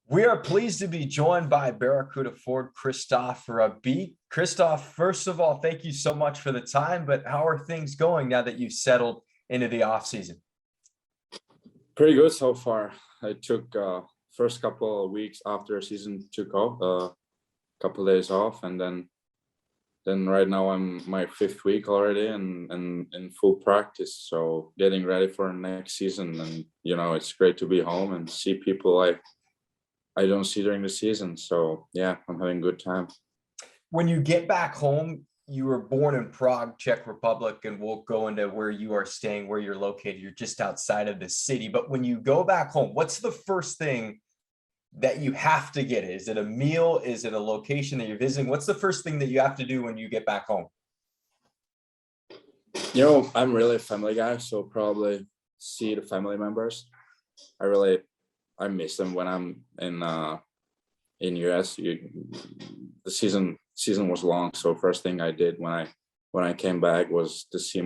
We are pleased to be joined by Barracuda forward Christophe Rabit. Christophe, first of all, thank you so much for the time, but how are things going now that you've settled into the offseason? Pretty good so far. I took first couple of weeks after season took off, couple of days off, and then right now I'm my fifth week already and in full practice. So getting ready for next season, and it's great to be home and see people I don't see during the season. So yeah, I'm having a good time. When you get back home, you were born in Prague, Czech Republic, and we'll go into where you are staying, where you're located. You're just outside of the city. But when you go back home, what's the first thing that you have to get? Is it a meal? Is it a location that you're visiting? What's the first thing that you have to do when you get back home? I'm really a family guy, so probably see the family members. I miss them when I'm in US. The season was long, so first thing I did when I came back was to see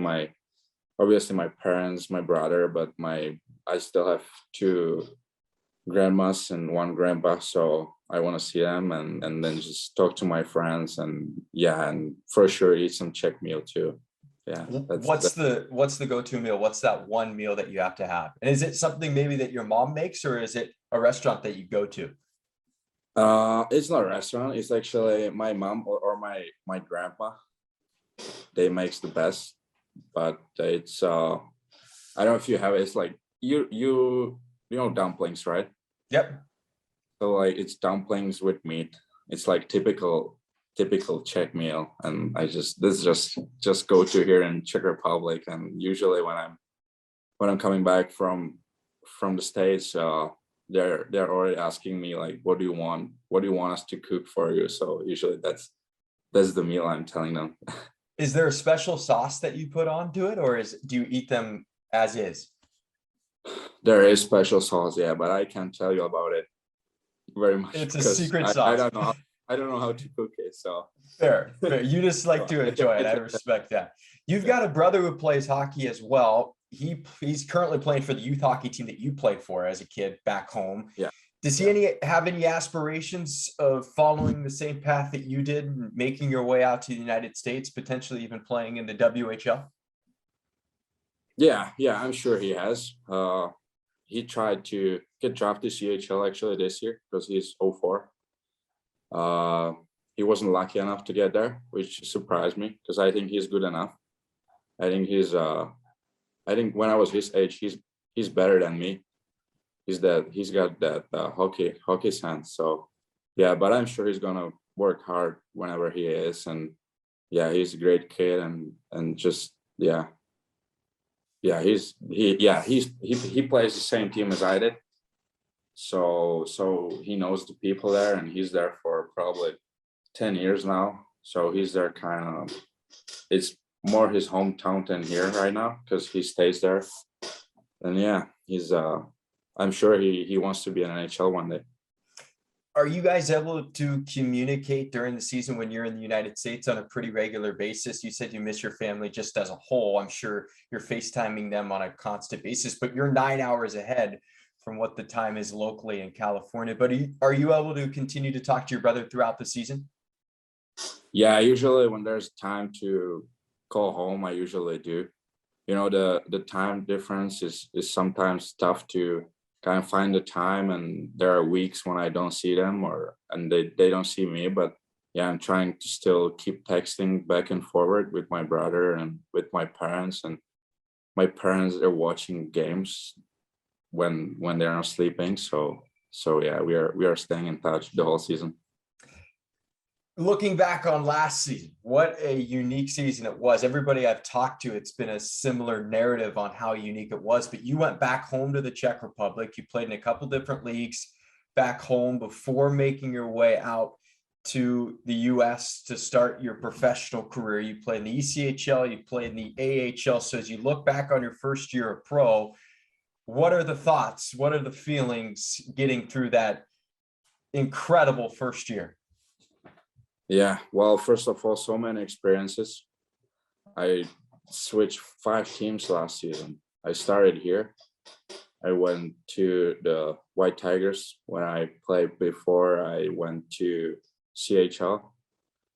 obviously my parents, my brother, but I still have two grandmas and one grandpa, so I want to see them and then just talk to my friends and for sure eat some Czech meal too. Yeah. What's the go-to meal? What's that one meal that you have to have? And is it something maybe that your mom makes, or is it a restaurant that you go to? It's not a restaurant. It's actually my mom or my grandpa. They makes the best, but it's I don't know if you have it. It's like you know dumplings, right? Yep. So like it's dumplings with meat. It's like typical Czech meal, and this just go to here in Czech Republic. And usually when I'm coming back from the States, they're already asking me like, what do you want us to cook for you? So usually that's the meal I'm telling them. Is there a special sauce that you put onto it, or do you eat them as is? There is special sauce, yeah, but I can't tell you about it very much. It's a secret sauce. I don't know how to cook it. So fair. You just like to enjoy it. I respect that. You've got a brother who plays hockey as well. He's currently playing for the youth hockey team that you played for as a kid back home. Yeah. Does he have any aspirations of following the same path that you did, making your way out to the United States, potentially even playing in the WHL? Yeah, I'm sure he has. He tried to get drafted to CHL actually this year because he's 04. He wasn't lucky enough to get there, which surprised me because I think he's good enough. I think I think when I was his age, he's better than me. He's got that hockey sense. So yeah, but I'm sure he's gonna work hard whenever he is, and yeah, he's a great kid, and just he plays the same team as I did. So he knows the people there, and he's there for probably 10 years now. So he's there kind of, it's more his hometown than here right now because he stays there. And yeah, he's I'm sure he wants to be an NHL one day. Are you guys able to communicate during the season when you're in the United States on a pretty regular basis? You said you miss your family just as a whole. I'm sure you're FaceTiming them on a constant basis, but you're 9 hours ahead from what the time is locally in California. But are you able to continue to talk to your brother throughout the season? Yeah, usually when there's time to call home, I usually do. The time difference is sometimes tough to kind of find the time, and there are weeks when I don't see them and they don't see me. But yeah, I'm trying to still keep texting back and forward with my brother and with my parents. And my parents are watching games when they're not sleeping. So yeah, we are staying in touch the whole season. Looking back on last season, what a unique season it was. Everybody I've talked to, it's been a similar narrative on how unique it was, but you went back home to the Czech Republic. You played in a couple different leagues back home before making your way out to the US to start your professional career. You played in the ECHL, you played in the AHL. So as you look back on your first year of pro, what are the thoughts? What are the feelings getting through that incredible first year? Yeah, well, first of all, so many experiences. I switched 5 teams last season. I started here I went to the White Tigers when I played before I went to CHL.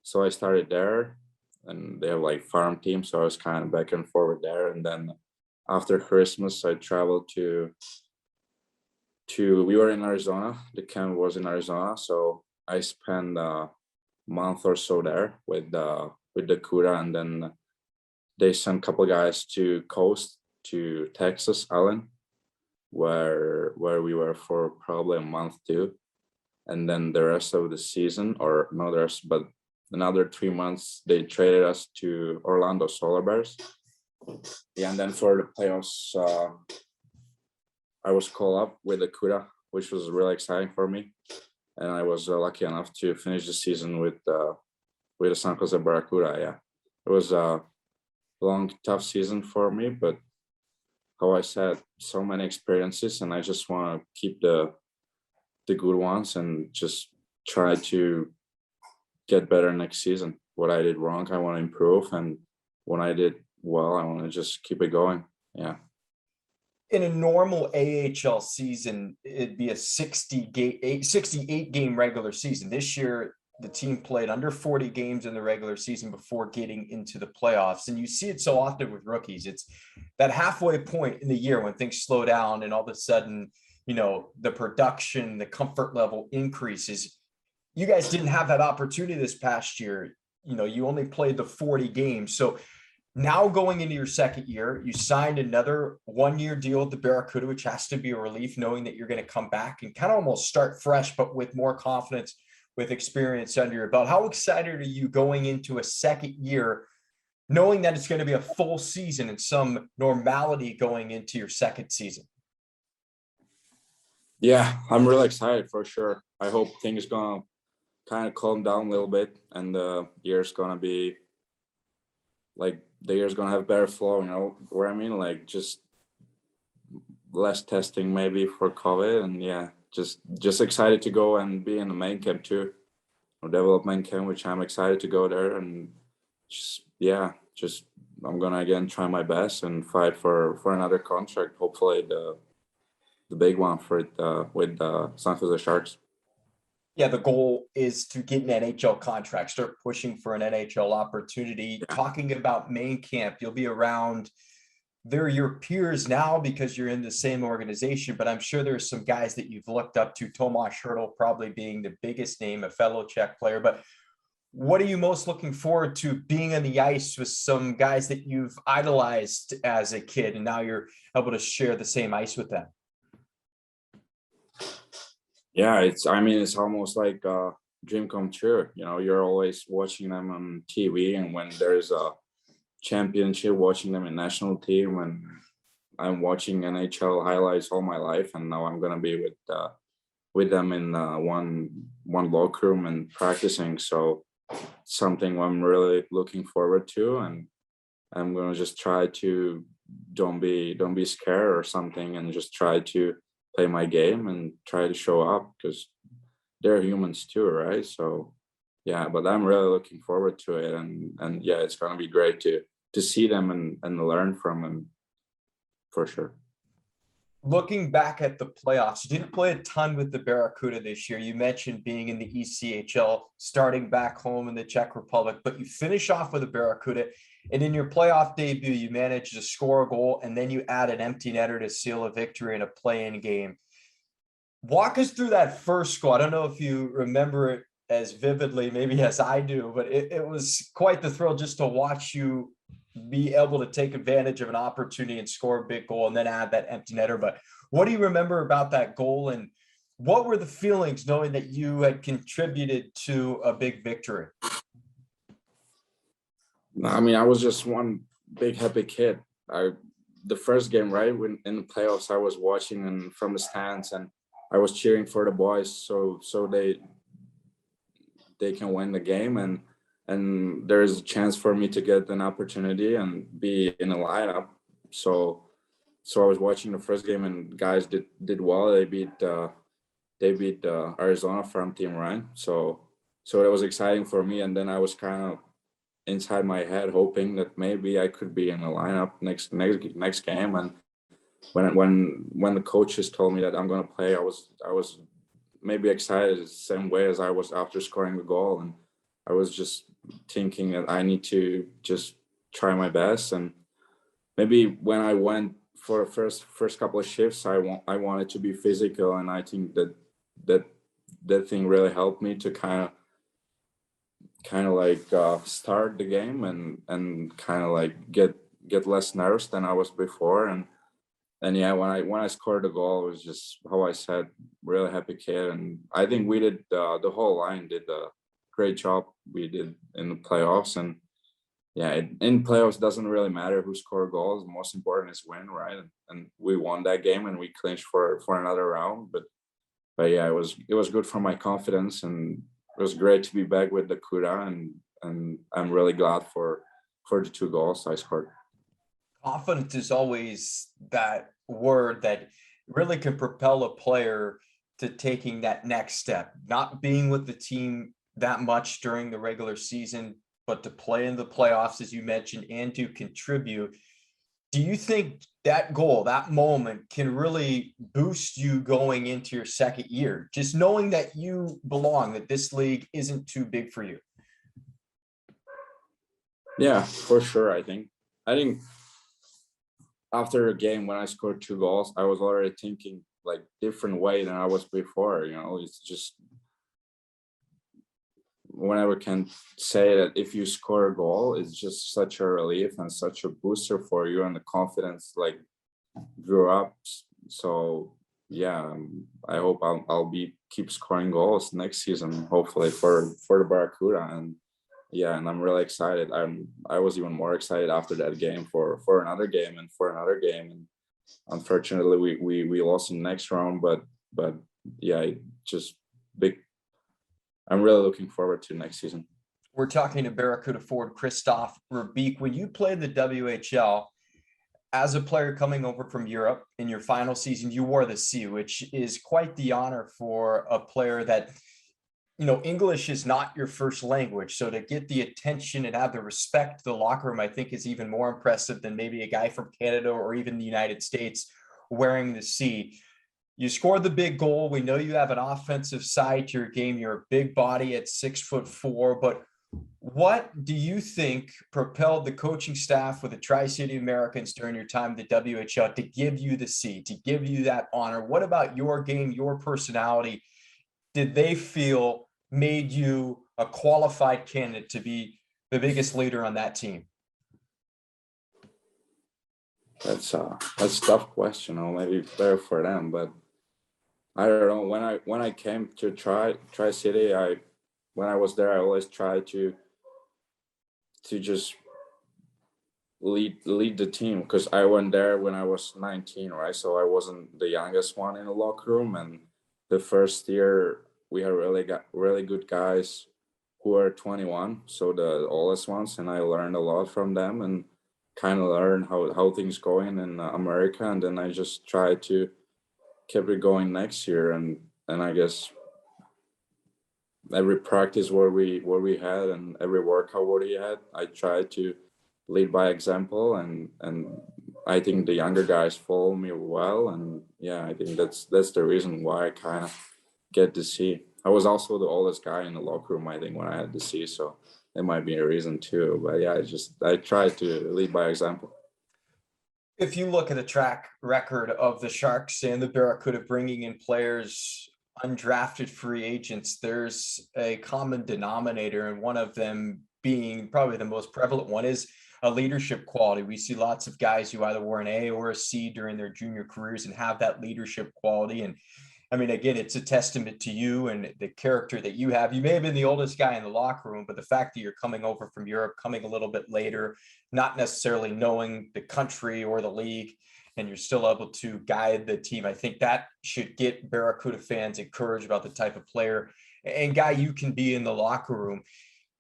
So I started there, and they have like farm team, so I was kind of back and forward there. And then after Christmas, I traveled to we were in Arizona. The camp was in Arizona, so I spent a month or so there with the Kura, and then they sent a couple guys to coast to Texas Island, where we were for probably a month too. And then the rest of the season, or not the rest, but another 3 months, they traded us to Orlando Solar Bears. Yeah, and then for the playoffs, I was called up with the Kura, which was really exciting for me. And I was lucky enough to finish the season with the San Jose Barracuda. Yeah, it was a long, tough season for me, but how I said, so many experiences, and I just want to keep the good ones and just try to get better next season. What I did wrong, I want to improve, and when I did well, I want to just keep it going. Yeah. In a normal AHL season, it'd be a 68 game regular season. This year, the team played under 40 games in the regular season before getting into the playoffs. And you see it so often with rookies. It's that halfway point in the year when things slow down and all of a sudden, you know, the production, the comfort level increases. You guys didn't have that opportunity this past year. You know, you only played the 40 games. So now going into your second year, you signed another 1-year deal with the Barracuda, which has to be a relief knowing that you're going to come back and kind of almost start fresh, but with more confidence, with experience under your belt. How excited are you going into a second year, knowing that it's going to be a full season and some normality going into your second season? Yeah, I'm really excited for sure. I hope things gonna kind of calm down a little bit, and the year's gonna be like the year's gonna have better flow. You know what I mean? Like just less testing maybe for COVID, and yeah, just excited to go and be in the main camp too, or development camp, which I'm excited to go there, and just I'm gonna again try my best and fight for another contract. Hopefully the big one for it with San Jose Sharks. Yeah, the goal is to get an NHL contract, start pushing for an NHL opportunity. Yeah. Talking about main camp, you'll be around. They're your peers now because you're in the same organization, but I'm sure there's some guys that you've looked up to, Tomas Hertl probably being the biggest name, a fellow Czech player. But what are you most looking forward to being on the ice with some guys that you've idolized as a kid and now you're able to share the same ice with them? Yeah, it's almost like a dream come true. You know, you're always watching them on TV, and when there's a championship, watching them in national team, and I'm watching NHL highlights all my life, and now I'm gonna be with them in one locker room and practicing. So something I'm really looking forward to, and I'm gonna just try to don't be scared or something, and just try to play my game and try to show up, because they're humans too, right? So yeah, but I'm really looking forward to it, and yeah, it's gonna be great to see them and learn from them for sure. Looking back at the playoffs, you didn't play a ton with the Barracuda this year. You mentioned being in the ECHL, starting back home in the Czech Republic, but you finish off with the Barracuda. And in your playoff debut, you managed to score a goal, and then you add an empty netter to seal a victory in a play-in game. Walk us through that first goal. I don't know if you remember it as vividly, maybe as I do, but it was quite the thrill just to watch you be able to take advantage of an opportunity and score a big goal and then add that empty netter. But what do you remember about that goal, and what were the feelings knowing that you had contributed to a big victory? I mean, I was just one big happy kid. The first game, right, when in the playoffs, I was watching and from the stands, and I was cheering for the boys, so they can win the game, and there is a chance for me to get an opportunity and be in a lineup. So I was watching the first game, and guys did well. They beat Arizona farm team, right? So that was exciting for me, and then I was kind of inside my head hoping that maybe I could be in the lineup next game, when the coaches told me that I'm gonna play, I was maybe excited the same way as I was after scoring the goal, and I was just thinking that I need to just try my best. And maybe when I went for the first couple of shifts, I wanted to be physical, and I think that that thing really helped me to kind of like start the game and kind of like get less nervous than I was before. And yeah, when I scored the goal, it was just how I said, really happy kid. And I think we did the whole line did a great job. We did in the playoffs. And yeah, in playoffs doesn't really matter who scored goals. The most important is win, right? And we won that game and we clinched for another round. But yeah, it was good for my confidence, and it was great to be back with the Kura, and I'm really glad for the 2 goals I scored. Confidence is always that word that really can propel a player to taking that next step, not being with the team that much during the regular season, but to play in the playoffs, as you mentioned, and to contribute. Do you think that goal, that moment can really boost you going into your second year? Just knowing that you belong, that this league isn't too big for you. Yeah, for sure. I think after a game when I scored 2 goals, I was already thinking like different way than I was before. You know, it's just whenever can say that if you score a goal, it's just such a relief and such a booster for you, and the confidence like grew up. So yeah, I hope I'll be keep scoring goals next season, hopefully for the Barracuda. And yeah, and I'm really excited. I was even more excited after that game for another game and for another game. And unfortunately, we lost in the next round. But yeah, just big. I'm really looking forward to next season. We're talking to Barracuda forward Christoph Rubik. When you played the WHL as a player coming over from Europe in your final season, you wore the C, which is quite the honor for a player that, you know, English is not your first language. So to get the attention and have the respect to the locker room, I think is even more impressive than maybe a guy from Canada or even the United States wearing the C. You scored the big goal. We know you have an offensive side to your game. You're a big body at 6'4", but what do you think propelled the coaching staff with the Tri-City Americans during your time at the WHL to give you the C, to give you that honor? What about your game, your personality, did they feel made you a qualified candidate to be the biggest leader on that team? That's a tough question. Or maybe better for them, but I don't know. When I came to Tri City, when I was there, I always tried to just lead the team, because I went there when I was 19, right? So I wasn't the youngest one in the locker room, and the first year we had really good guys who are 21, so the oldest ones, and I learned a lot from them and kind of learned how things going in America, and then I just tried to keep it going next year, and I guess every practice where we had and every workout where we had, I tried to lead by example, and I think the younger guys follow me well, and yeah, I think that's the reason why I kind of get to see. I was also the oldest guy in the locker room, I think, when I had to see, so it might be a reason too. But yeah, I tried to lead by example. If you look at the track record of the Sharks and the Barracuda bringing in players, undrafted free agents, there's a common denominator, and one of them being probably the most prevalent one is a leadership quality. We see lots of guys who either wore an A or a C during their junior careers and have that leadership quality. And I mean, again, it's a testament to you and the character that you have. You may have been the oldest guy in the locker room, but the fact that you're coming over from Europe, coming a little bit later, not necessarily knowing the country or the league, and you're still able to guide the team, I think that should get Barracuda fans encouraged about the type of player and guy you can be in the locker room.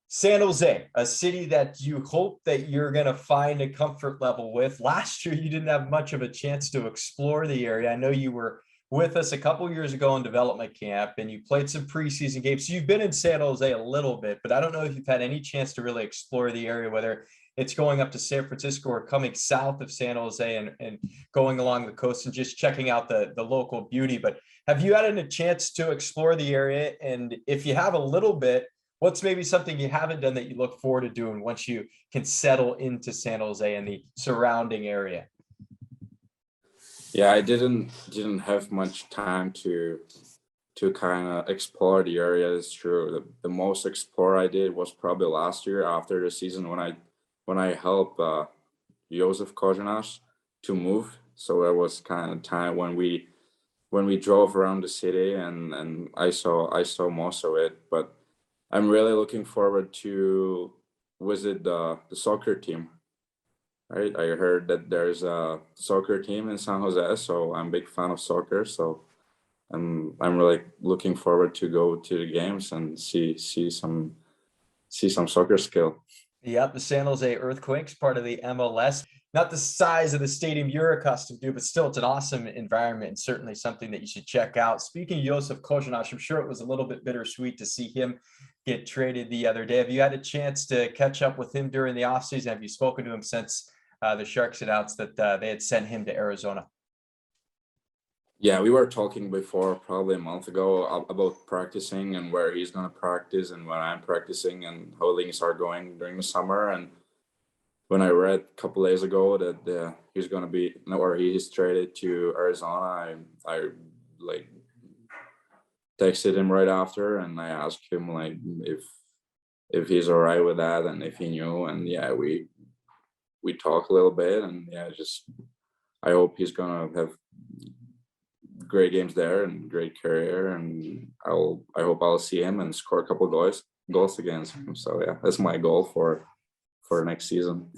San Jose, a city that you hope that you're going to find a comfort level with. Last year, you didn't have much of a chance to explore the area. I know you were with us a couple years ago in development camp, and you played some preseason games. So you've been in San Jose a little bit, but I don't know if you've had any chance to really explore the area, whether it's going up to San Francisco or coming south of San Jose and going along the coast and just checking out the local beauty. But have you had a chance to explore the area? And if you have a little bit, what's maybe something you haven't done that you look forward to doing once you can settle into San Jose and the surrounding area? Yeah, I didn't have much time to kind of explore the area. It's true. The most explore I did was probably last year after the season when I helped Josef Kozenas to move. So it was kind of time when we drove around the city and I saw most of it. But I'm really looking forward to visit the soccer team. Right, I heard that there's a soccer team in San Jose, so I'm a big fan of soccer. So I'm really looking forward to go to the games and see some soccer skill. Yep, the San Jose Earthquakes, part of the MLS. Not the size of the stadium you're accustomed to, but still, it's an awesome environment and certainly something that you should check out. Speaking of Josef Kozenas, I'm sure it was a little bit bittersweet to see him get traded the other day. Have you had a chance to catch up with him during the offseason? Have you spoken to him since the Sharks announced that they had sent him to Arizona? Yeah, we were talking before, probably a month ago, about practicing and where he's gonna practice and when I'm practicing and how things are going during the summer. And when I read a couple days ago that he's gonna be or he's traded to Arizona, I like texted him right after and I asked him like if he's all right with that and if he knew. And yeah, we talked a little bit and yeah, just I hope he's gonna have great games there and great career, and I hope I'll see him and score a couple goals against him. So yeah, that's my goal for next season.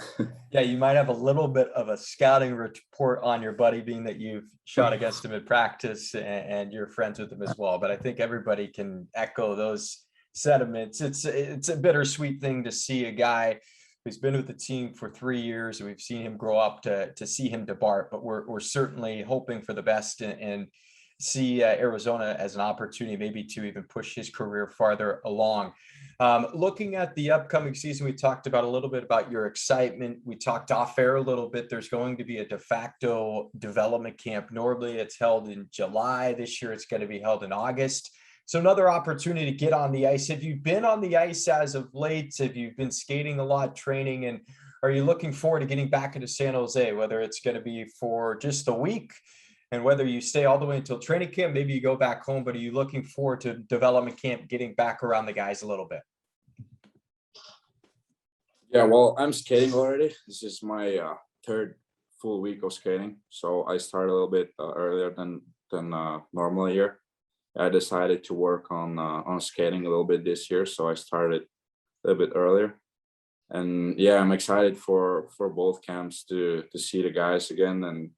Yeah, you might have a little bit of a scouting report on your buddy, being that you've shot against him in practice and you're friends with him as well. But I think everybody can echo those sentiments. It's a bittersweet thing to see a guy who's been with the team for 3 years, and we've seen him grow up to see him depart. But we're certainly hoping for the best and see Arizona as an opportunity, maybe to even push his career farther along. Looking at the upcoming season, we talked about a little bit about your excitement. We talked off air a little bit. There's going to be a de facto development camp. Normally it's held in July. This year it's going to be held in August. So another opportunity to get on the ice. Have you been on the ice as of late? Have you been skating a lot, training? And are you looking forward to getting back into San Jose, whether it's going to be for just a week and whether you stay all the way until training camp, maybe you go back home, but are you looking forward to development camp, getting back around the guys a little bit? Yeah, well, I'm skating already. This is my third full week of skating, so I started a little bit earlier than normal here. I decided to work on skating a little bit this year, so I started a little bit earlier. And yeah, I'm excited for both camps to see the guys again and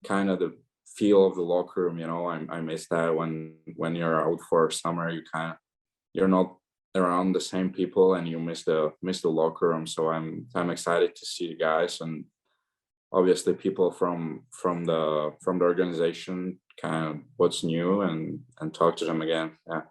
kind of the feel of the locker room. You know, I miss that when you're out for summer, you're not around the same people and you miss the locker room. So I'm excited to see the guys and obviously people from the organization, kind of what's new and talk to them again. Yeah.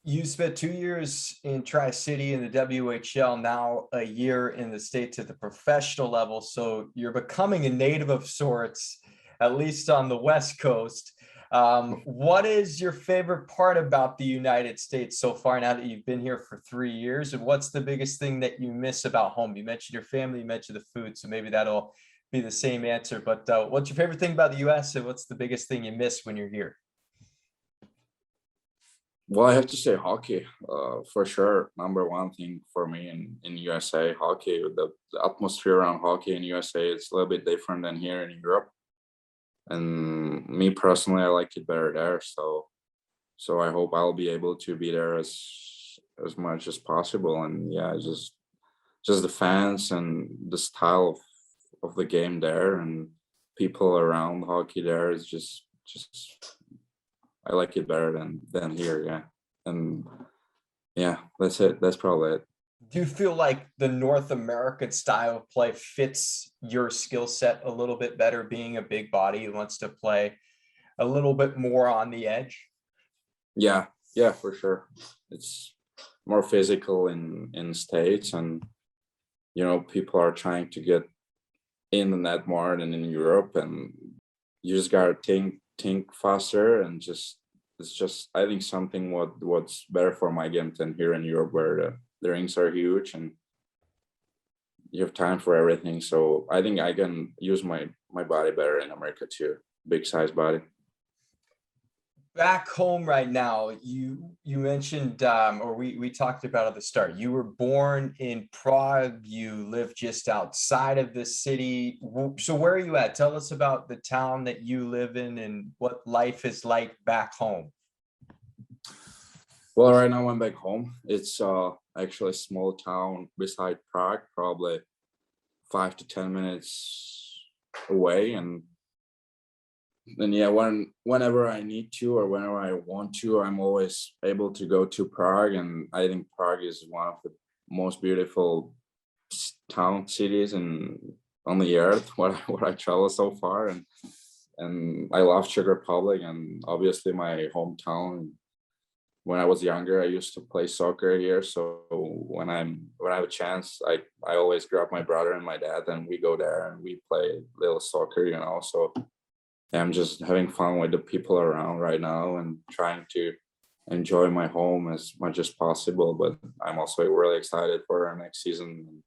You spent 2 years in Tri-City in the WHL, now a year in the States at the professional level. So you're becoming a native of sorts, at least on the West Coast. What is your favorite part about the United States so far now that you've been here for 3 years? And what's the biggest thing that you miss about home? You mentioned your family, you mentioned the food, so maybe that'll be the same answer. But what's your favorite thing about the US and what's the biggest thing you miss when you're here? Well, I have to say hockey, for sure. Number one thing for me in USA, hockey. The atmosphere around hockey in USA is a little bit different than here in Europe. And me personally, I like it better there. So I hope I'll be able to be there as much as possible. And yeah, just the fans and the style of the game there and people around hockey there is just I like it better than here. Yeah. And yeah, that's it. That's probably it. Do you feel like the North American style of play fits your skill set a little bit better, being a big body who wants to play a little bit more on the edge? Yeah, yeah, for sure. It's more physical in States and people are trying to get in the net more than in Europe, and you just gotta think faster, and just it's just I think something what's better for my game than here in Europe, where the rings are huge and you have time for everything. So I think I can use my body better in America too. Big size body. Back home right now, you mentioned or we talked about at the start, you were born in Prague, you live just outside of the city. So where are you at? Tell us about the town that you live in and what life is like back home. Well, right now I'm back home. It's actually a small town beside Prague, probably 5 to 10 minutes away, and yeah, whenever I need to or whenever I want to, I'm always able to go to Prague, and I think Prague is one of the most beautiful cities on the earth. What I travel so far, and I love Czech Republic, and obviously my hometown. When I was younger, I used to play soccer here. So when I have a chance, I always grab my brother and my dad, and we go there and we play little soccer. So I'm just having fun with the people around right now and trying to enjoy my home as much as possible. But I'm also really excited for our next season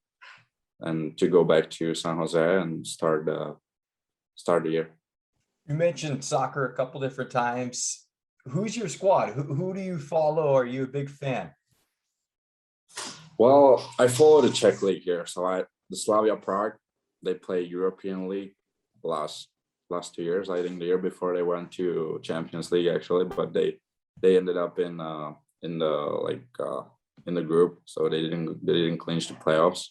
and to go back to San Jose and start the year. You mentioned soccer a couple different times. Who's your squad? Who do you follow? Are you a big fan? Well, I follow the Czech league here. So the Slavia Prague, they play European League last 2 years. I think the year before they went to Champions League actually, but they ended up in the group, so they didn't clinch the playoffs.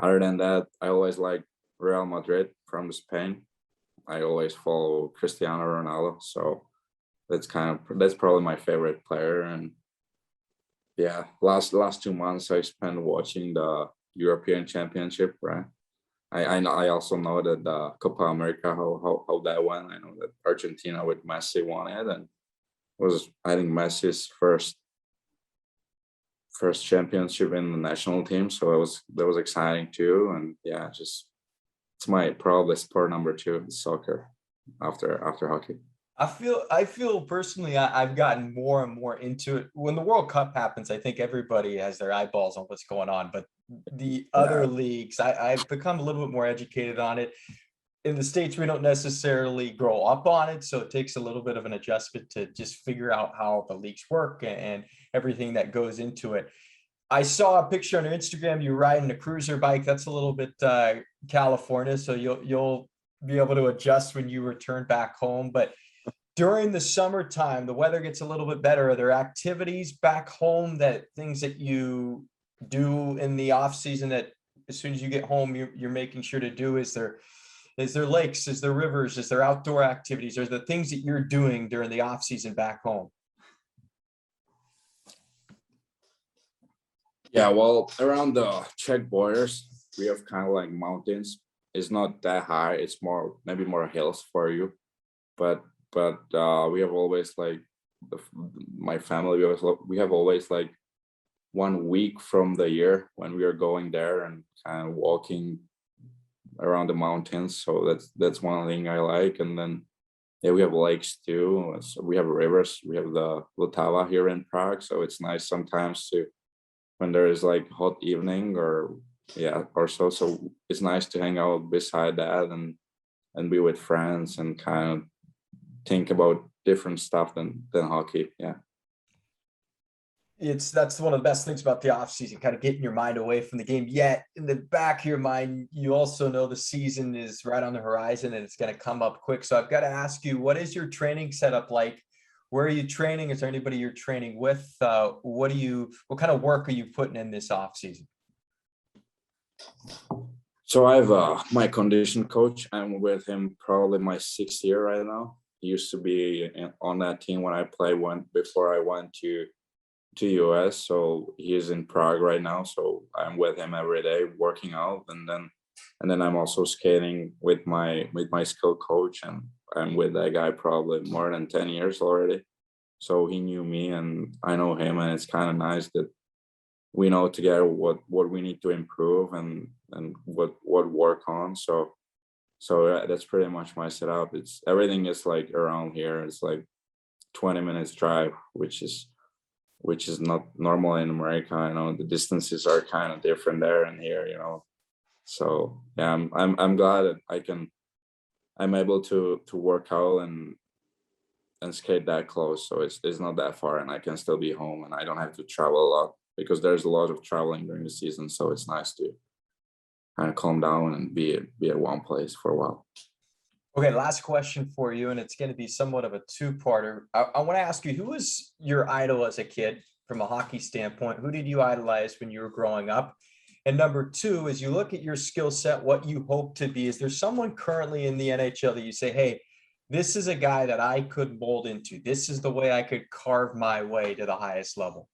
Other than that, I always like Real Madrid from Spain. I always follow Cristiano Ronaldo, so that's probably my favorite player. And yeah, last 2 months I spent watching the European Championship, right? I also know that the Copa America, how that went. I know that Argentina with Messi won it, and was, I think, Messi's first championship in the national team. So that was exciting too. And yeah, just it's my probably sport number 2, soccer, after hockey. I feel personally, I've gotten more and more into it. When the World Cup happens, I think everybody has their eyeballs on what's going on. But the other leagues, I've become a little bit more educated on it. In the States, we don't necessarily grow up on it, so it takes a little bit of an adjustment to just figure out how the leagues work and everything that goes into it. I saw a picture on your Instagram, you riding a cruiser bike. That's a little bit California, so you'll be able to adjust when you return back home. But during the summertime, the weather gets a little bit better. Are there activities back home, things that you do in the off season that as soon as you get home, you're making sure to do? Is there lakes? Is there rivers? Is there outdoor activities? Are the things that you're doing during the off season back home? Yeah, well, around the Czech borders, we have kind of like mountains. It's not that high. It's maybe more hills for you, but we have always like my family. We have always like 1 week from the year when we are going there and kind of walking around the mountains. So that's one thing I like. And then yeah, we have lakes too. So we have rivers. We have the Vltava here in Prague. So it's nice sometimes when there is like hot evening or so. So it's nice to hang out beside that and be with friends and kind of think about different stuff than hockey. Yeah. That's one of the best things about the off season, kind of getting your mind away from the game. Yet in the back of your mind, you also know the season is right on the horizon and it's going to come up quick. So I've got to ask you, what is your training setup like? Where are you training? Is there anybody you're training with? What kind of work are you putting in this off season? So I have my condition coach. I'm with him probably my 6th year right now. He used to be on that team when I played before I went to US. So he's in Prague right now. So I'm with him every day working out, and then I'm also skating with my skill coach, and I'm with that guy probably more than 10 years already. So he knew me and I know him, and it's kind of nice that we know together what we need to improve and what work on. So that's pretty much my setup. It's everything is like around here. It's like 20 minutes drive, which is not normal in America. I know the distances are kind of different there and here, you know. So yeah, I'm glad that I'm able to work out and skate that close. So it's not that far, and I can still be home, and I don't have to travel a lot because there's a lot of traveling during the season. So it's nice to kind of calm down and be at one place for a while. Okay, last question for you, and it's going to be somewhat of a two-parter. I want to ask you, who was your idol as a kid from a hockey standpoint? Who did you idolize when you were growing up? And number two, as you look at your skill set, what you hope to be, is there someone currently in the NHL that you say, hey, this is a guy that I could mold into. This is the way I could carve my way to the highest level?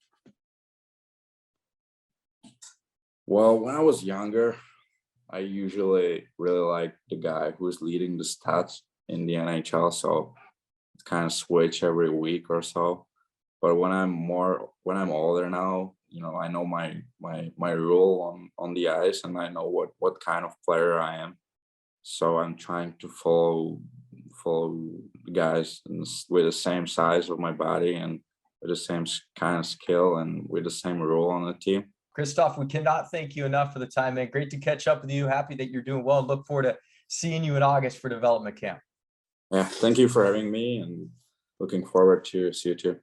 Well, when I was younger, I usually really like the guy who's leading the stats in the NHL. So it's kind of switch every week or so. But when I'm older now, you know, I know my role on the ice, and I know what kind of player I am. So I'm trying to follow guys with the same size of my body and with the same kind of skill and with the same role on the team. Christoph, we cannot thank you enough for the time, man. Great to catch up with you. Happy that you're doing well. Look forward to seeing you in August for development camp. Yeah, thank you for having me, and looking forward to see you too.